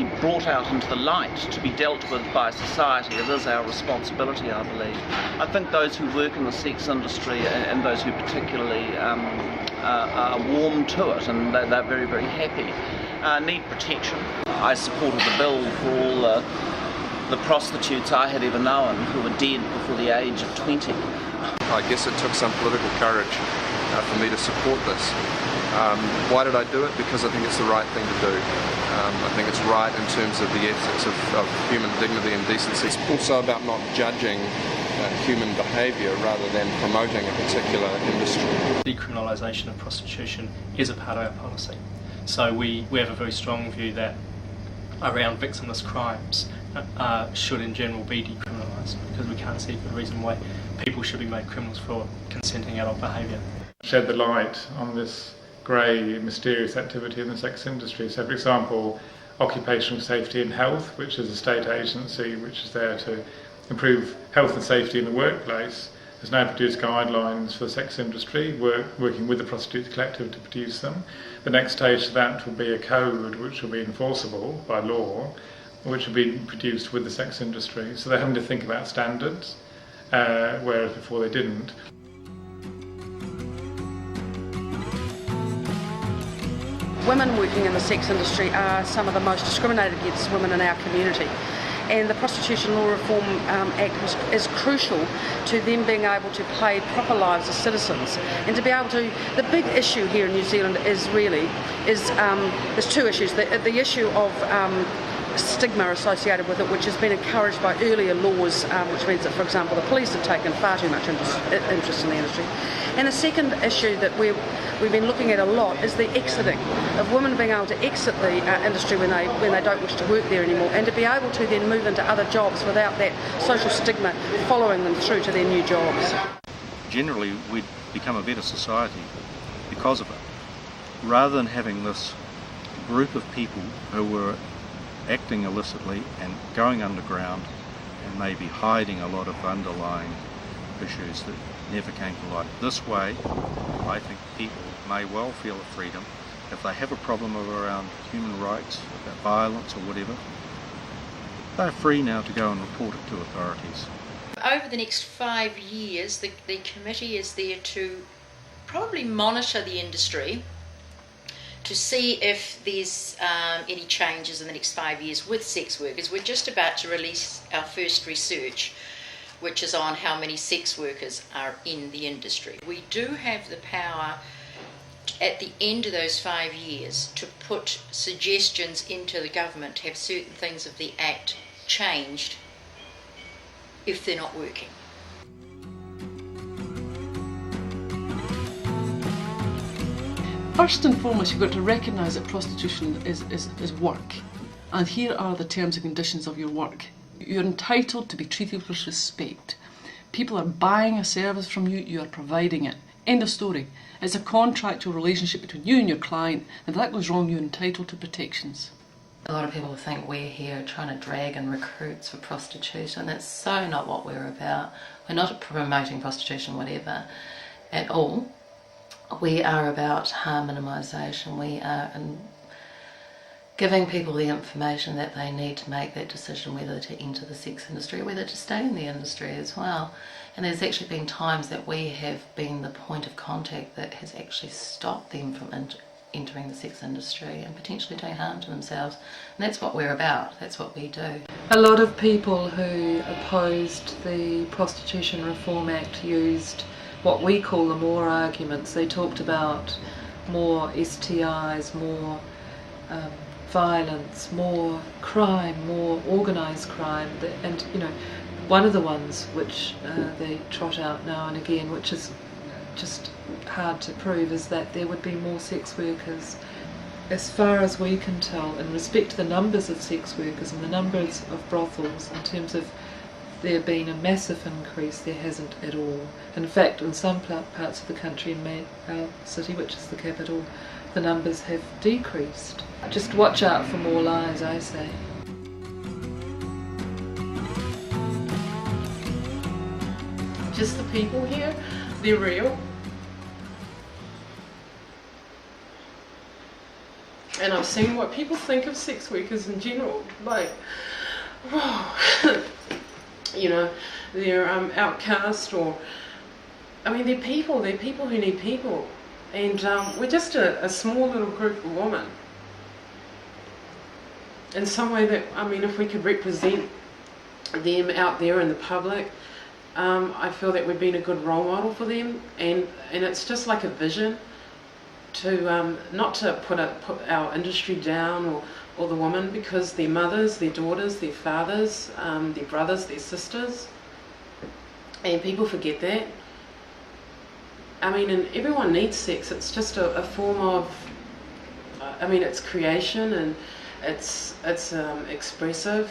be brought out into the light to be dealt with by society. It is our responsibility, I believe. I think those who work in the sex industry and those who particularly are warm to it, and they're very, very happy, need protection. I supported the bill for all the prostitutes I had ever known who were dead before the age of 20. I guess it took some political courage for me to support this. Why did I do it? Because I think it's the right thing to do. I think it's right in terms of the ethics of human dignity and decency. It's also about not judging human behaviour rather than promoting a particular industry. Decriminalisation of prostitution is a part of our policy. So we have a very strong view that around victimless crimes should in general be decriminalised, because we can't see a good reason why people should be made criminals for consenting adult behaviour. Shed the light on this grey, mysterious activity in the sex industry. So, for example, Occupational Safety and Health, which is a state agency which is there to improve health and safety in the workplace, has now produced guidelines for the sex industry, working with the Prostitutes Collective to produce them. The next stage to that will be a code which will be enforceable by law, which will be produced with the sex industry. So they're having to think about standards, whereas before they didn't. Women working in the sex industry are some of the most discriminated against women in our community, and the Prostitution Law Reform Act is crucial to them being able to play proper lives as citizens, and to be able to. The big issue here in New Zealand is there's two issues. The issue of stigma associated with it, which has been encouraged by earlier laws, which means that, for example, the police have taken far too much interest in the industry. And the second issue that we've been looking at a lot is the exiting, of women being able to exit the industry when they don't wish to work there anymore, and to be able to then move into other jobs without that social stigma following them through to their new jobs. Generally, we'd become a better society because of it, rather than having this group of people who were acting illicitly and going underground and maybe hiding a lot of underlying issues that never came to light. This way, I think people may well feel a freedom. If they have a problem around human rights, about violence or whatever, they're free now to go and report it to authorities. Over the next 5 years, the committee is there to probably monitor the industry to see if there's any changes in the next 5 years with sex workers. We're just about to release our first research, which is on how many sex workers are in the industry. We do have the power at the end of those 5 years to put suggestions into the government to have certain things of the Act changed if they're not working. First and foremost, you've got to recognise that prostitution is work, and here are the terms and conditions of your work. You're entitled to be treated with respect. People are buying a service from you, you are providing it. End of story. It's a contractual relationship between you and your client, and if that goes wrong, you're entitled to protections. A lot of people think we're here trying to drag in recruits for prostitution. That's so not what we're about. We're not promoting prostitution, whatever, at all. We are about harm minimisation. We are giving people the information that they need to make that decision whether to enter the sex industry or whether to stay in the industry as well. And there's actually been times that we have been the point of contact that has actually stopped them from entering the sex industry and potentially doing harm to themselves. And that's what we're about, that's what we do. A lot of people who opposed the Prostitution Reform Act used what we call the more arguments. They talked about more STIs, more violence, more crime, more organised crime, and one of the ones which they trot out now and again, which is just hard to prove, is that there would be more sex workers. As far as we can tell, in respect to the numbers of sex workers and the numbers of brothels, in terms of there being a massive increase, there hasn't at all. In fact, in some parts of the country, in our city, which is the capital, the numbers have decreased. Just watch out for more lies, I say. Just the people here, they're real. and I've seen what people think of sex workers in general. Like, you know, they're outcast, or I mean, they're people who need people, and we're just a small little group of women. In some way that, I mean, if we could represent them out there in the public, I feel that we've been a good role model for them, and it's just like a vision to not to put our industry down or the women, because their mothers, their daughters, their fathers, their brothers, their sisters, and people forget that. I mean, and everyone needs sex. It's just a form of, I mean, it's creation, and it's expressive.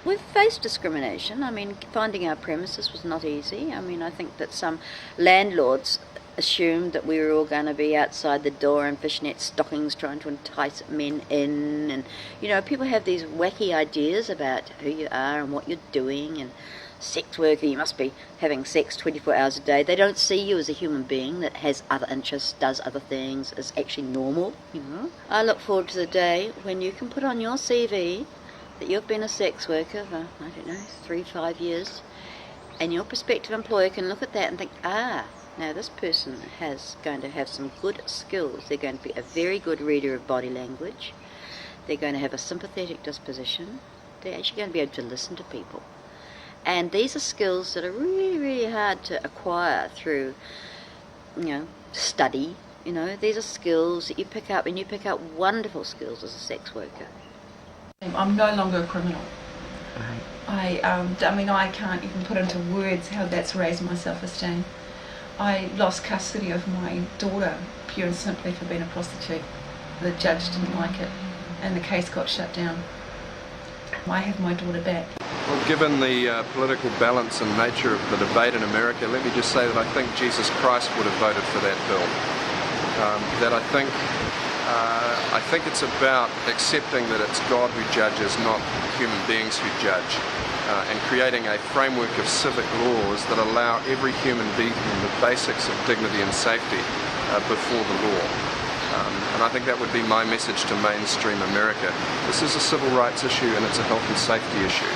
We've faced discrimination. I mean, finding our premises was not easy. I mean, I think that some landlords assumed that we were all going to be outside the door in fishnet stockings trying to entice men in, and you know, people have these wacky ideas about who you are and what you're doing, and sex worker, you must be having sex 24 hours a day. They don't see you as a human being that has other interests, does other things, is actually normal, you know. I look forward to the day when you can put on your CV that you've been a sex worker for, I don't know, 3-5 years, and your prospective employer can look at that and think, now this person is going to have some good skills. They're going to be a very good reader of body language. They're going to have a sympathetic disposition. They're actually going to be able to listen to people. And these are skills that are really, really hard to acquire through, you know, study. You know, these are skills that you pick up, and you pick up wonderful skills as a sex worker. I'm no longer a criminal. Right. I mean, I can't even put into words how that's raised my self-esteem. I lost custody of my daughter pure and simply for being a prostitute. The judge didn't like it, and the case got shut down. I have my daughter back. Well, given the political balance and nature of the debate in America, let me just say that I think Jesus Christ would have voted for that bill. I think it's about accepting that it's God who judges, not human beings who judge, and creating a framework of civic laws that allow every human being the basics of dignity and safety before the law. And I think that would be my message to mainstream America. This is a civil rights issue, and it's a health and safety issue.